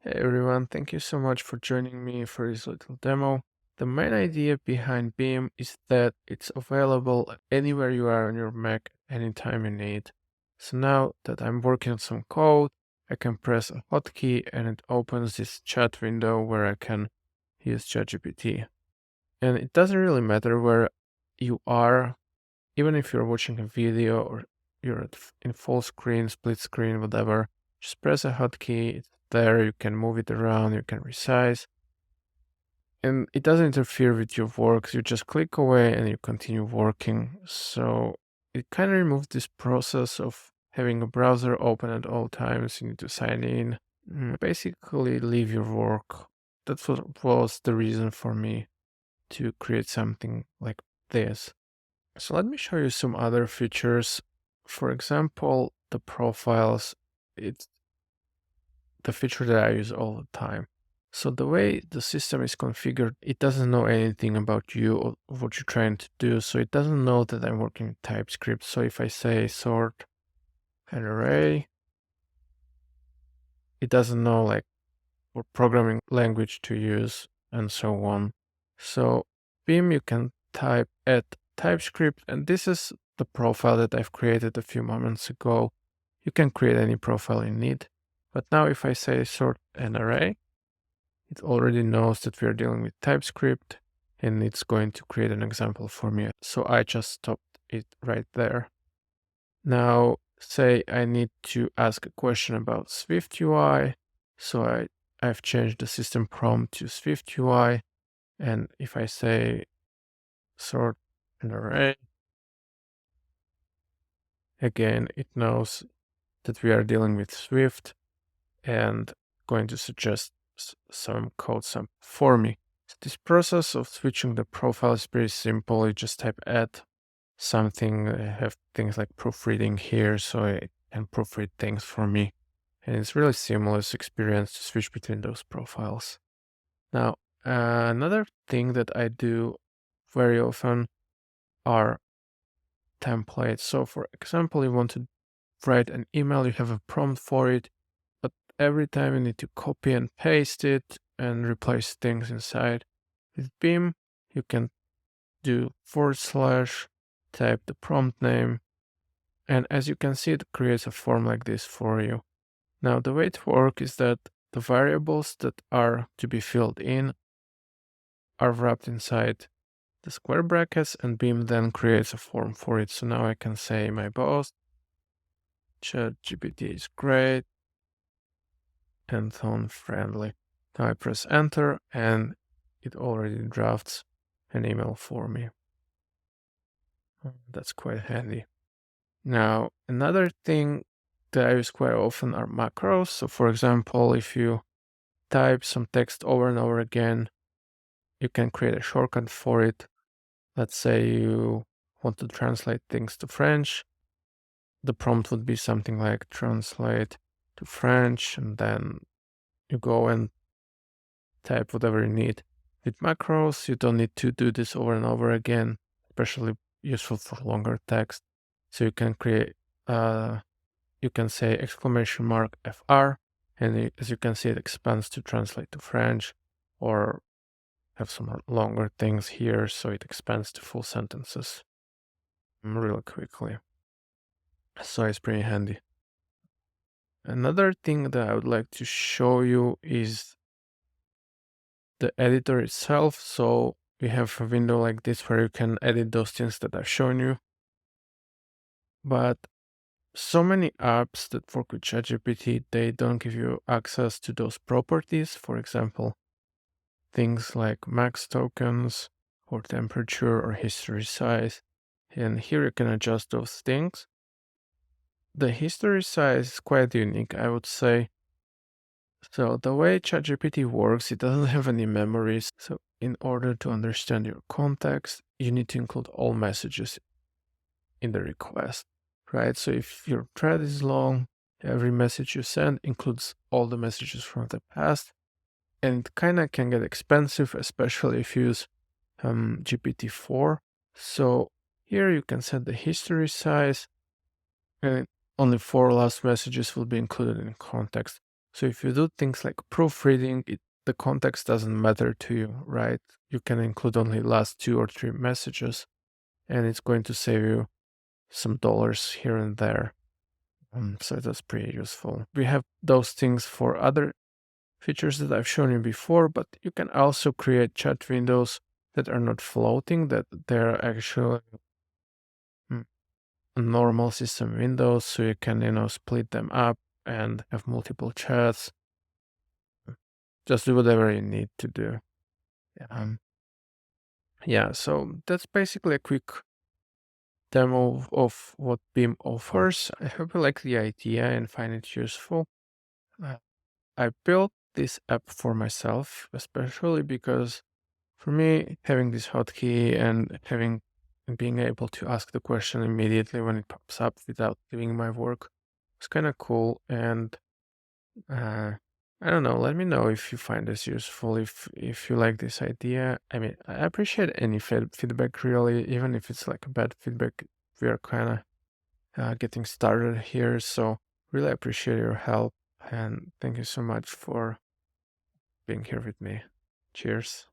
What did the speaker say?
Hey everyone, thank you so much for joining me for this little demo. The main idea behind Beam is that it's available anywhere you are on your Mac anytime you need. So now that I'm working on some code, I can press a hotkey and it opens this chat window where I can use ChatGPT. And it doesn't really matter where you are, even if you're watching a video or you're in full screen, split screen, whatever, just press a hotkey. It's there. You can move it around. You can resize, and it doesn't interfere with your work. You just click away and you continue working. So it kind of removes this process of having a browser open at all times. You need to sign in. Basically, leave your work. That's what was the reason for me to create something like this. So let me show you some other features. For example, the profiles, it's the feature that I use all the time. So the way the system is configured, it doesn't know anything about you or what you're trying to do. So it doesn't know that I'm working with TypeScript. So if I say sort an array, it doesn't know like what programming language to use and so on. So Vim, you can type add TypeScript, and this is the profile that I've created a few moments ago. You can create any profile you need. But now if I say sort an array, it already knows that we are dealing with TypeScript and it's going to create an example for me. So I just stopped it right there. Now, say I need to ask a question about Swift UI. So I've changed the system prompt to Swift UI. And if I say sort an array, again, it knows that we are dealing with Swift and going to suggest some code some for me. So this process of switching the profile is pretty simple. You just type add something. I have things like proofreading here, so it can proofread things for me. And it's really seamless experience to switch between those profiles. Now, another thing that I do very often are templates. So for example, you want to write an email, you have a prompt for it, but every time you need to copy and paste it and replace things inside. With Beam, you can do / type the prompt name, and as you can see, it creates a form like this for you. Now, the way it works is that the variables that are to be filled in are wrapped inside the square brackets, and Beam then creates a form for it. So now I can say my boss, ChatGPT is great and tone friendly. Now I press enter and it already drafts an email for me. That's quite handy. Now, another thing that I use quite often are macros. So for example, if you type some text over and over again, you can create a shortcut for it. Let's say you want to translate things to French. The prompt would be something like translate to French, and then you go and type whatever you need. With macros, you don't need to do this over and over again, especially useful for longer text. So you can create, you can say !FR, and as you can see, it expands to translate to French, or have some longer things here, so it expands to full sentences really quickly. So it's pretty handy. Another thing that I would like to show you is the editor itself. So we have a window like this where you can edit those things that I've shown you. But so many apps that work with ChatGPT, they don't give you access to those properties. For example, things like max tokens or temperature or history size. And here you can adjust those things. The history size is quite unique, I would say. So the way ChatGPT works, it doesn't have any memories. So in order to understand your context, you need to include all messages in the request, right? So if your thread is long, every message you send includes all the messages from the past. And it kind of can get expensive, especially if you use GPT-4. So here you can set the history size, and only 4 last messages will be included in context. So if you do things like proofreading, the context doesn't matter to you, right? You can include only last 2 or 3 messages, and it's going to save you some dollars here and there. So that's pretty useful. We have those things for other features that I've shown you before, but you can also create chat windows that are not floating, that they're actually mm, normal system windows, so you can, split them up and have multiple chats. Just do whatever you need to do. Um, yeah, so that's basically a quick demo of what Beam offers. I hope you like the idea and find it useful. Uh, I built this app for myself, especially because for me, having this hotkey and being able to ask the question immediately when it pops up without leaving my work is kind of cool. And uh, I don't know. Let me know if you find this useful. If you like this idea, I mean, I appreciate any feedback really, even if it's like a bad feedback. We are kind of getting started here, so really appreciate your help and thank you so much for being here with me. Cheers.